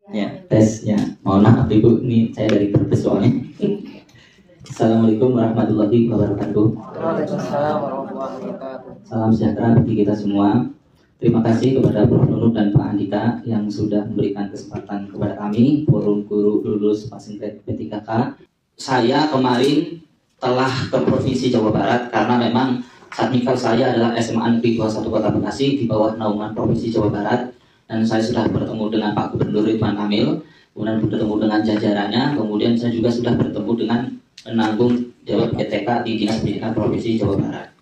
Ya, tes ya. Mohon maaf Ibu, ini saya dari Brebes soalnya. Assalamualaikum warahmatullahi wabarakatuh. Waalaikumsalam warahmatullahi wabarakatuh. Salam sejahtera bagi kita semua. Terima kasih kepada Prof. Nunung dan Pak Andika yang sudah memberikan kesempatan kepada kami, forum guru lulus Pasinggrade P3K. Saya kemarin telah ke Provinsi Jawa Barat karena memang satmikal saya adalah SMA Negeri 21 Kota Bekasi di bawah naungan Provinsi Jawa Barat. Dan saya sudah bertemu dengan Pak Gubernur Ridwan Kamil, kemudian bertemu dengan jajarannya, kemudian saya juga sudah bertemu dengan penanggung jawab PTK di Dinas Pendidikan Provinsi Jawa Barat.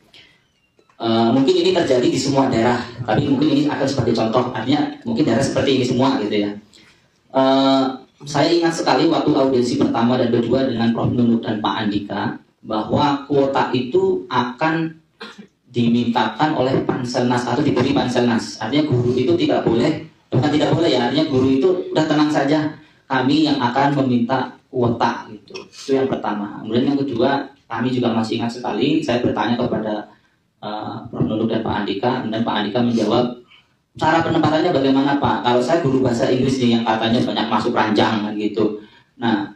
Mungkin ini terjadi di semua daerah, tapi mungkin ini akan sebagai contoh, artinya mungkin daerah seperti ini semua gitu ya. Saya ingat sekali waktu audiensi pertama dan kedua dengan Prof. Nunung dan Pak Andika, bahwa kuota itu akan dimintakan oleh Panselnas atau diberi Panselnas. Artinya guru itu tidak boleh, bukan tidak boleh ya, artinya guru itu udah tenang saja, kami yang akan meminta kuota gitu. Itu yang pertama. Kemudian yang kedua, kami juga masih ingat sekali, saya bertanya kepada Prof. Nunung dan Pak Andika, dan Pak Andika menjawab, cara penempatannya bagaimana Pak? Kalau saya guru bahasa Inggris nih yang katanya banyak masuk ranjang kan gitu. Nah,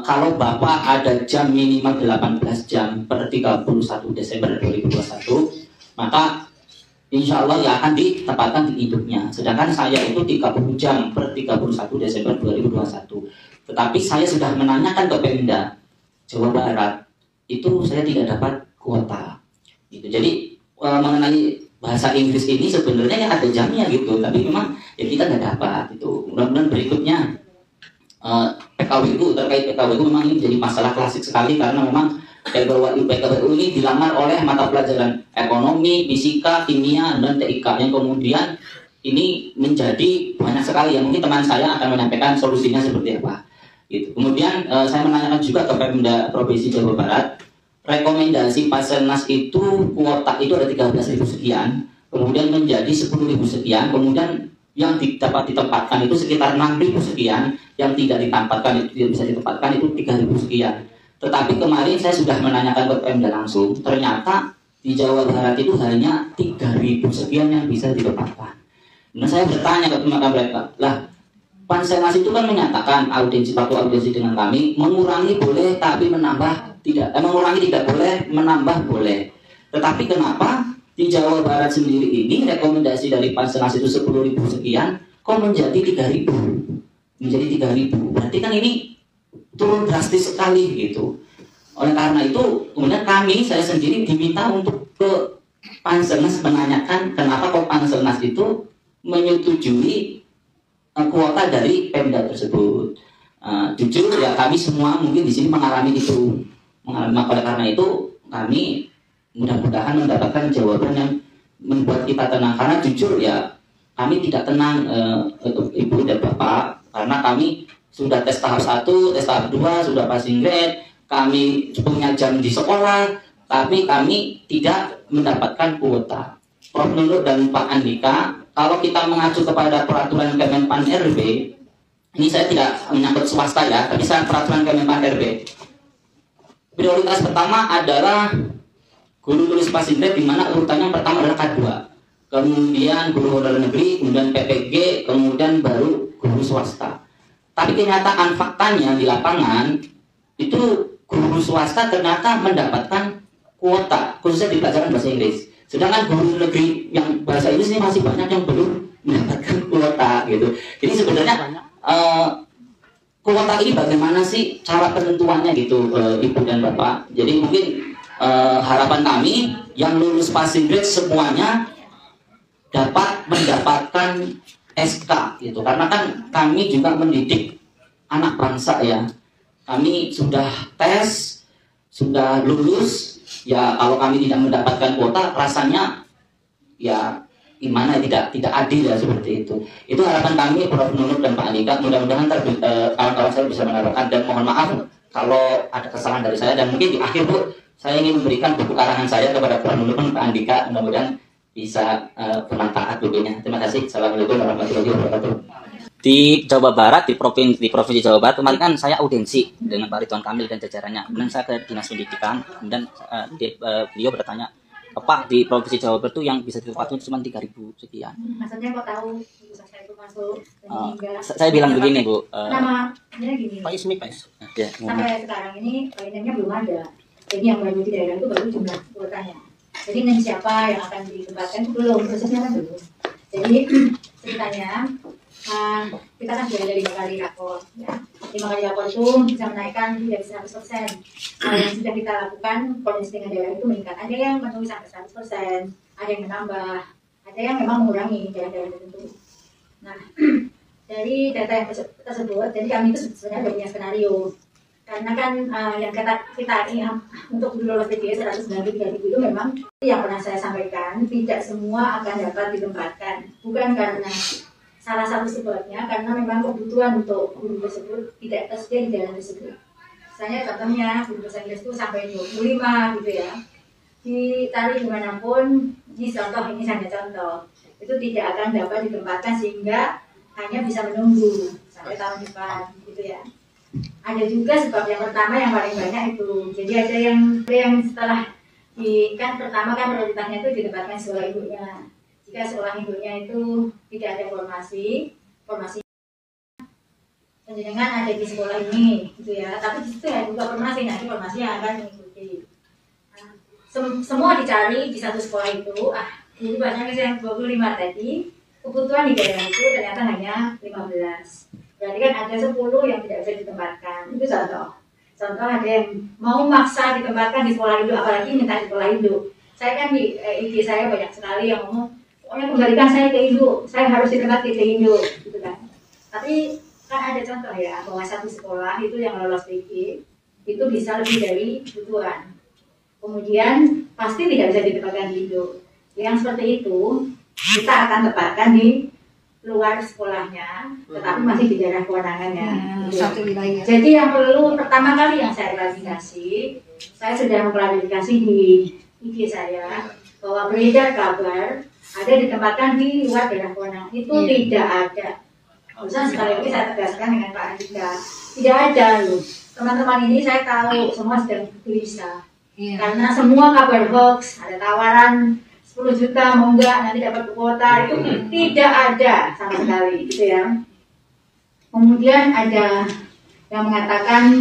kalau Bapak ada jam minimal 18 jam per 31 Desember 2021, maka insya Allah ya akan ditempatkan di induknya. Sedangkan saya itu 30 jam per 31 Desember 2021. Tetapi saya sudah menanyakan ke Pemda Jawa Barat, itu saya tidak dapat kuota. Gitu. Jadi mengenai bahasa Inggris ini sebenarnya ya ada jamnya gitu, tapi memang ya kita nggak dapat. Itu mudah-mudahan berikutnya PKWU, terkait PKWU memang ini menjadi masalah klasik sekali karena memang PKWU ini dilamar oleh mata pelajaran ekonomi, fisika, kimia, dan TIK yang kemudian ini menjadi banyak sekali yang mungkin teman saya akan menyampaikan solusinya seperti apa. Gitu. Kemudian saya menanyakan juga ke Pemda Provinsi Jawa Barat, rekomendasi Panselnas itu kuota itu ada 13.000 sekian, kemudian menjadi 10.000 sekian, kemudian yang dapat ditempatkan itu sekitar 6.000 sekian, yang tidak ditempatkan itu tidak bisa ditempatkan itu 3.000 sekian. Tetapi kemarin saya sudah menanyakan ke Pemda langsung, ternyata di Jawa Barat itu hanya 3.000 sekian yang bisa ditempatkan. Nah saya bertanya ke mereka, lah Panselnas itu kan menyatakan waktu audiensi dengan kami, mengurangi boleh tapi menambah tidak, mengurangi tidak boleh, menambah boleh. Tetapi kenapa di Jawa Barat sendiri ini rekomendasi dari Panselnas itu 10.000 sekian, kok menjadi 3.000? Menjadi 3.000. Berarti kan ini turun drastis sekali gitu. Oleh karena itu, kemudian saya sendiri diminta untuk ke Panselnas menanyakan kenapa kok Panselnas itu menyetujui kuota dari Pemda tersebut. Jujur ya kami semua mungkin di sini mengalami itu. Oleh karena itu kami mudah-mudahan mendapatkan jawaban yang membuat kita tenang, karena jujur ya kami tidak tenang untuk Ibu dan Bapak, karena kami sudah tes tahap 1, tes tahap 2, sudah passing grade, kami punya jam di sekolah, tapi kami tidak mendapatkan kuota. Prof. Nunung dan Pak Andika, kalau kita mengacu kepada peraturan Kemenpan RB, ini saya tidak menyangkut swasta ya, tapi saya peraturan Kemenpan RB. Prioritas pertama adalah guru lulus passing grade, di mana urutannya yang pertama adalah K2, kemudian guru honorer negeri, kemudian PPG, kemudian baru guru swasta. Tapi kenyataan faktanya di lapangan itu guru swasta ternyata mendapatkan kuota khususnya di pelajaran bahasa Inggris, sedangkan guru negeri yang bahasa Inggris ini masih banyak yang belum mendapatkan kuota gitu. Jadi sebenarnya kuota ini bagaimana sih cara penentuannya gitu, Ibu dan Bapak? Jadi mungkin harapan kami yang lulus passing grade semuanya dapat mendapatkan SK gitu, karena kan kami juga mendidik anak bangsa ya. Kami sudah tes, sudah lulus ya, kalau kami tidak mendapatkan kuota rasanya ya gimana, tidak adil ya, seperti itu. Itu harapan kami Prof. Nunung dan Pak Andika. Mudah-mudahan kawan-kawan saya bisa menambahkan, dan mohon maaf kalau ada kesalahan dari saya, dan mungkin di akhir Bu saya ingin memberikan buku karangan saya kepada Prof. Nunung dan Pak Andika, mudah-mudahan bisa bermanfaat bukunya. Terima kasih. Assalamualaikum warahmatullahi wabarakatuh. Di Jawa Barat, di provinsi Jawa Barat kemarin kan saya audiensi dengan Pak Ridwan Kamil dan jajarannya. Kemudian saya ke Dinas Pendidikan, kemudian beliau bertanya, di Provinsi Jawa Barat tuh yang bisa ditempatkan cuma 3.000 sekian. Maksudnya kok tahu ibu saya itu masuk Saya bilang begini Bu. Namanya gini. Pak Ismi, Pak. Ya, sampai sekarang ini lainnya belum ada. Jadi yang baru di daerah itu baru jumlah kuotanya. Jadi nanti siapa yang akan ditempatkan itu belum, prosesnya kan belum. Jadi ceritanya kita kan sudah ada 5 kali rapor, ya. 5 kali rapor itu bisa menaikkan dari 100%. Yang sudah kita lakukan koordinasi dengan daerah itu meningkat. Ada yang memenuhi sampai 100%, ada yang menambah, ada yang memang mengurangi daerah-daerah tertentu. Nah, dari data yang tersebut, jadi kami itu sebenarnya punya skenario. Karena kan yang kita ini untuk lolos PJJ 193.000 itu memang yang pernah saya sampaikan, tidak semua akan dapat ditempatkan. Bukan karena salah satu sebabnya, karena memang kebutuhan untuk guru tersebut tidak tersedia di daerah tersebut. Misalnya contohnya guru bahasa Inggris itu sampai 25 gitu ya. Ditarik dimanapun, ini hanya contoh, itu tidak akan dapat ditempatkan sehingga hanya bisa menunggu sampai tahun depan gitu ya. Ada juga sebab yang pertama yang paling banyak itu, jadi ada yang setelah kan pertama kan prioritasnya itu ditempatkan sekolah ibunya. Jika sekolah ibunya itu tidak ada formasi penjenengan ada di sekolah ini gitu ya, tapi di situ ya juga formasi, nanti formasi yang akan mengikuti. Semua dicari di satu sekolah itu, guru bahasa Inggris yang 25 tadi, kebutuhan di daerah itu ternyata hanya 15. Berarti kan ada 10 yang tidak bisa ditempatkan. Itu contoh. Contoh ada yang mau maksa ditempatkan di sekolah induk, apalagi minta di sekolah induk. Saya kan di IG saya banyak sekali yang ngomong, pokoknya kembalikan saya ke induk, saya harus ditempatkan ke induk, gitu kan. Tapi kan ada contoh ya, bahwa satu sekolah itu yang lolos PJ itu bisa lebih dari kebutuhan. Kemudian pasti tidak bisa ditempatkan di induk. Yang seperti itu kita akan tempatkan di luar sekolahnya, tetapi masih di daerah kewenangannya. Satu wilayah. Jadi yang perlu pertama kali yang saya klarifikasi, saya sudah mengklarifikasi di IG saya bahwa beredar kabar ada ditempatkan di luar daerah kewenangan, itu tidak ada. Usah sekali lagi saya tegaskan dengan Pak Andika, tidak ada loh. Teman-teman ini saya tahu semua sedang gelisah, karena semua kabar hoax, ada tawaran 10 juta mau enggak nanti dapat kuota, itu tidak ada sama sekali gitu ya. Kemudian ada yang mengatakan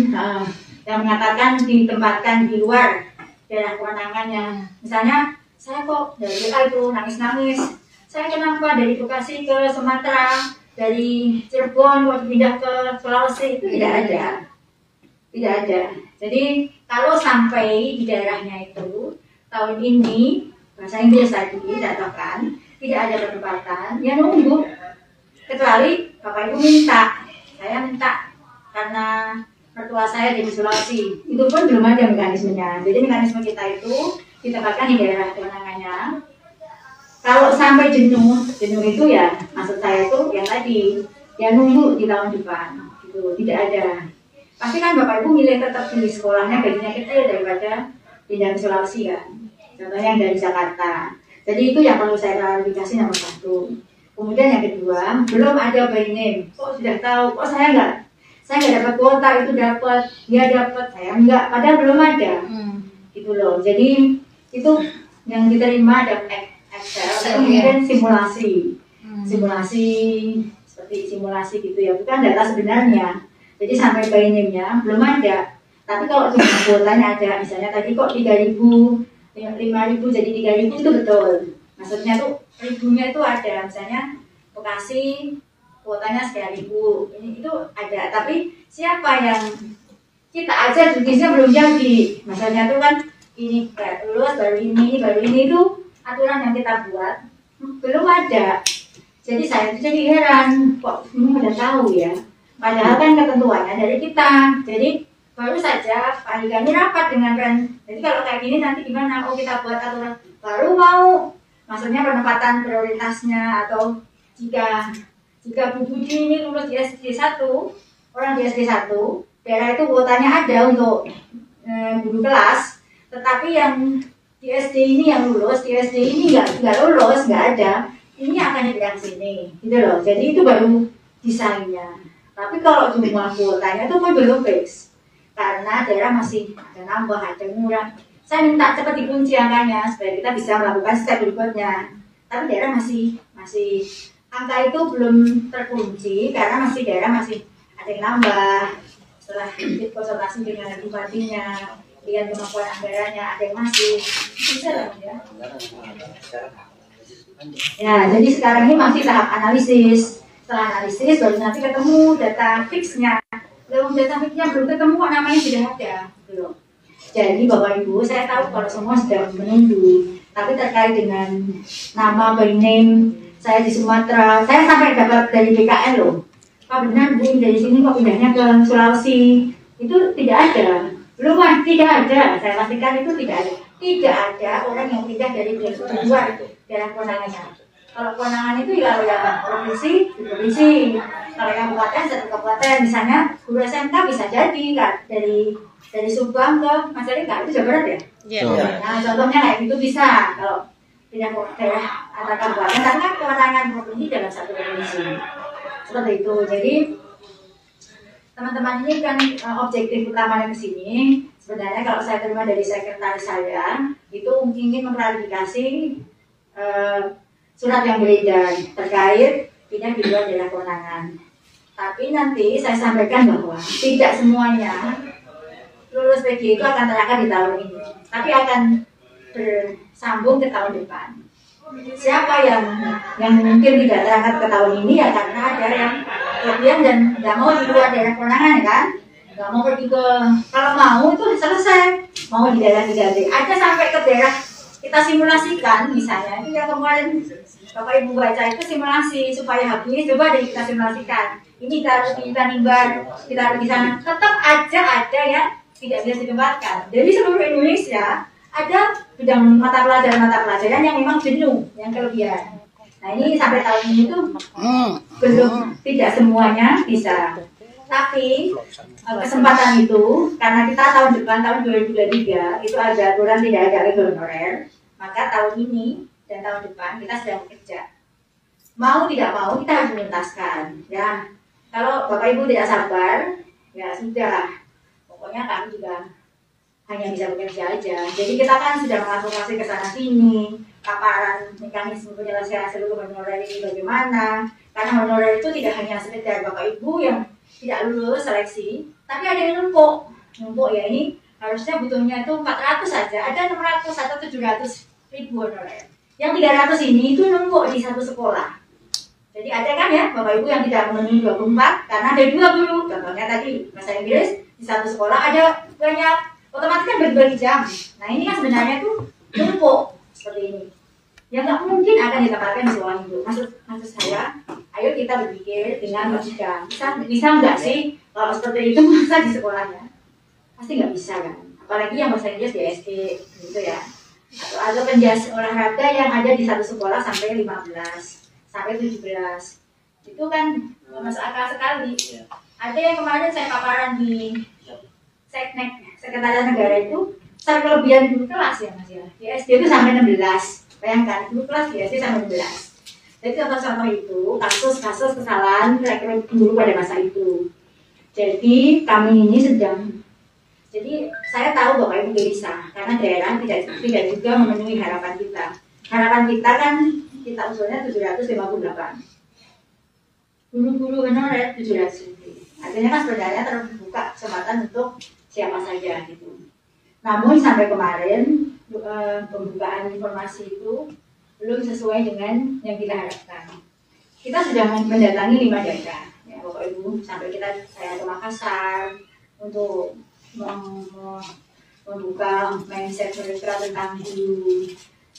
ditempatkan di luar daerah kewenangannya. Misalnya saya kok dari WA itu nangis-nangis, saya kenapa dari Bekasi ke Sumatera, dari Cirebon mau pindah ke Sulawesi, itu tidak ada. Jadi kalau sampai di daerahnya itu tahun ini bahasa Inggris tadi dikatakan tidak ada penempatan, ya nunggu. Kecuali Bapak Ibu minta, saya minta karena mertua saya di Sulawesi, itu pun belum ada mekanismenya. Jadi mekanisme kita itu ditempatkan di daerah kewenangannya. Kalau sampai jenuh itu ya, maksud saya itu yang tadi, ya nunggu di tahun depan, gitu. Tidak ada. Pasti kan Bapak Ibu milih tetap di sekolahnya gajinya kecil daripada pindah ke Sulawesi kan. Contohnya yang dari Jakarta. Jadi itu yang perlu saya klarifikasi nomor 1. Kemudian yang kedua, belum ada by name. Kok sudah tahu? Kok saya nggak dapat kuota, itu dapat, dia dapat, saya enggak. Padahal belum ada. Gitu loh. Jadi itu yang diterima ada Excel, kemudian simulasi. Seperti simulasi gitu ya. Bukan data sebenarnya. Jadi sampai by name-nya belum ada. Tapi kalau jumlah kuotanya ada, misalnya tadi kok 3.000, 5.000 jadi 3.000 itu betul. Maksudnya tuh ribunya itu ada, misalnya Bekasi kuotanya sekian ribu, ini itu ada. Tapi siapa yang kita aja judisnya belum jadi. Maksudnya tuh kan ini lulus baru ini itu aturan yang kita buat belum ada. Jadi saya tuh jadi heran, kok ini udah tahu ya. Padahal kan ketentuannya dari kita. Jadi baru saja Pak Andika ini rapat dengan jadi kalau kayak gini nanti gimana? Oh kita buat aturan baru mau, maksudnya penempatan prioritasnya, atau jika Bu Budi ini lulus di SD 1, orang di SD 1, daerah itu kuotanya ada untuk guru kelas, tetapi yang di SD ini yang lulus, di SD ini nggak lulus, nggak ada, ini akan dipindah ke sini, gitu loh. Jadi itu baru desainnya. Tapi kalau jumlah kuotanya itu pun belum fix. Karena daerah masih ada nambah, ada ngurang. Saya minta cepat dikunci angkanya supaya kita bisa melakukan step berikutnya. Tapi daerah masih angka itu belum terkunci karena daerah masih ada yang nambah. Setelah konsultasi dengan bupatinya, lihat kemampuan anggarannya, ada yang masih bisa lah ya. Ya, jadi sekarang ini masih tahap analisis. Setelah analisis baru nanti ketemu data fixnya. Kalau data fixnya belum ketemu, namanya sudah ada, belum. Jadi Bapak Ibu, saya tahu kalau semua sedang menunggu, tapi terkait dengan nama by name saya di Sumatera, saya sampai dapat dari BKN loh. Pak benar Bu, dari sini kok pindahnya ke Sulawesi? Itu tidak ada. Belum, tidak ada. Saya pastikan itu tidak ada. Tidak ada orang yang pindah dari luar daerah kewenangannya. Kalau kewenangan itu ya provinsi, di provinsi. Kalau yang kabupaten, satu kabupaten. Misalnya guru SMK bisa jadi kan dari Subang ke Majalengka, itu Jawa Barat ya? Iya. Nah contohnya kayak gitu bisa. Kalau pindah ke daerah antar kabupaten, karena kan kewenangan provinsi dalam satu provinsi. Seperti itu. Jadi teman-teman ini kan objektif utamanya ke sini. Sebenarnya kalau saya terima dari sekretaris saya itu ingin mengklarifikasi surat yang beredar terkait pindah di luar daerah kewenangan. Tapi nanti saya sampaikan bahwa tidak semuanya lulus PG itu akan terangkat di tahun ini, tapi akan bersambung ke tahun depan. Siapa yang mungkin tidak terangkat ke tahun ini ya karena ada yang kelebihan dan nggak mau di luar daerah kewenangan ya kan, nggak mau pergi ke, kalau mau itu selesai, mau di daerah 3D ada sampai ke daerah kita simulasikan. Misalnya itu yang kemarin Bapak Ibu baca itu simulasi supaya habis, coba deh kita simulasikan ini taruh di Tanimbar, kita taruh di sana, tetap aja ada yang tidak bisa ditempatkan. Jadi seluruh Indonesia ada bidang mata pelajaran yang memang jenuh, yang kelebihan. Nah ini sampai tahun ini tuh belum, tidak semuanya bisa. Tapi kesempatan itu, karena kita tahun depan, tahun 2023 itu ada aturan tidak ada lagi honorer, maka tahun ini dan tahun depan kita sedang bekerja. Mau tidak mau kita harus menuntaskan. Ya, kalau Bapak Ibu tidak sabar, ya sudah. Pokoknya kami juga hanya bisa bekerja aja. Jadi kita kan sudah mengadvokasi ke sana sini, paparan mekanisme penyelesaian seluruh honorer ini bagaimana. Karena honorer itu tidak hanya sekedar Bapak Ibu yang tidak lulus seleksi, tapi ada yang numpuk ya, ini harusnya butuhnya itu 400 saja, ada 600 atau 700 ribu honorer. Yang 300 ini itu numpuk di satu sekolah. Jadi ada kan ya Bapak Ibu yang tidak memenuhi 24 karena ada 2 guru. Contohnya tadi bahasa Inggris di satu sekolah ada banyak, otomatis kan berbagi jam. Nah ini kan sebenarnya tuh numpuk seperti ini. Ya nggak mungkin akan ditempatkan di sekolah itu. Maksud saya, ayo kita berpikir dengan logika. Bisa nggak sih kalau seperti itu masa di sekolahnya? Pasti nggak bisa kan. Apalagi yang bahasa Inggris di SD gitu ya. Atau penjas olahraga yang ada di satu sekolah sampai 15, sampai 17. Itu kan masuk akal sekali. Ada yang kemarin saya paparan di Seknek, Sekretariat Negara itu, secara kelebihan guru kelas ya Mas ya. Di SD itu sampai 16. Bayangkan, guru kelas di SD sampai 16. Jadi contoh-contoh itu, kasus-kasus kesalahan rekrut guru pada masa itu. Jadi kami ini sedang, jadi saya tahu Bapak Ibu gelisah karena daerah tidak juga memenuhi harapan kita. Harapan kita kan kita usulnya 758. Guru-guru honorer 700 ribu. Artinya kan sebenarnya terbuka kesempatan untuk siapa saja gitu. Namun sampai kemarin pembukaan informasi itu belum sesuai dengan yang kita harapkan. Kita sudah mendatangi 5 daerah, ya Bapak Ibu, sampai saya ke Makassar untuk membuka mindset mereka tentang guru.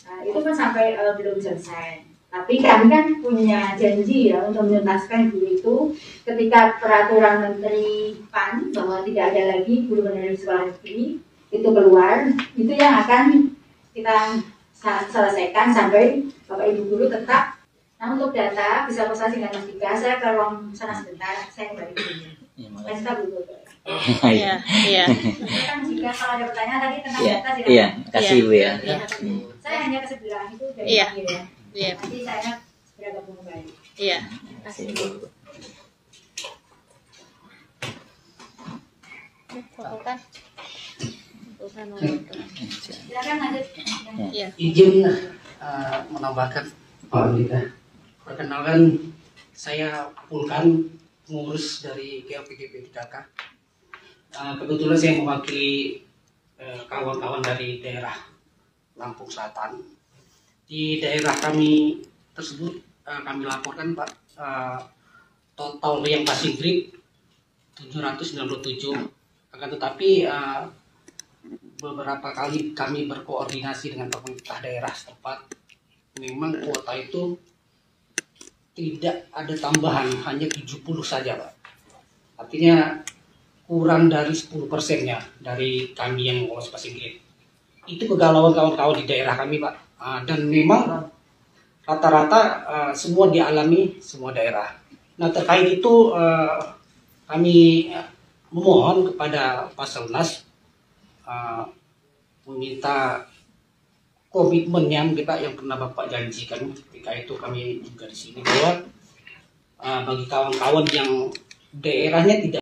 Nah, itu kan sampai belum selesai. Tapi kami kan punya janji ya untuk menuntaskan guru itu ketika peraturan Menteri PAN bahwa tidak ada lagi guru honorer sekolah negeri itu keluar, itu yang akan kita selesaikan sampai Bapak Ibu guru tetap. Nah untuk data bisa konsultasi dengan Mas Dika, saya ke ruang sana sebentar, saya kembali dulu. Mas Dika dulu. Iya. Kan jika kalau ada pertanyaan tadi tentang data, Iya, kasih Ibu ya. Saya hanya ke sebelah itu dari akhir ya. Iya. Nanti saya segera gabung kembali. Iya. Kasih Ibu. Fotokan. Silakan lanjut. Ya. Izin menambahkan Pak Andika. Perkenalkan, saya Pulkan, pengurus dari GLPGP 3K. Kebetulan saya mewakili kawan-kawan dari daerah Lampung Selatan. Di daerah kami tersebut kami laporkan Pak, total yang passing grade 797. Akan tetapi beberapa kali kami berkoordinasi dengan pemerintah daerah setempat, memang kuota itu tidak ada tambahan, hanya 70 saja Pak. Artinya kurang dari 10%-nya dari kami yang lolos passing grade. Itu kegalauan kawan-kawan di daerah kami Pak. Dan memang rata-rata semua dialami semua daerah. Nah, terkait itu kami memohon kepada Paselnas meminta komitmen yang pernah Bapak janjikan ketika itu kami juga di sini, bahwa bagi kawan-kawan yang daerahnya tidak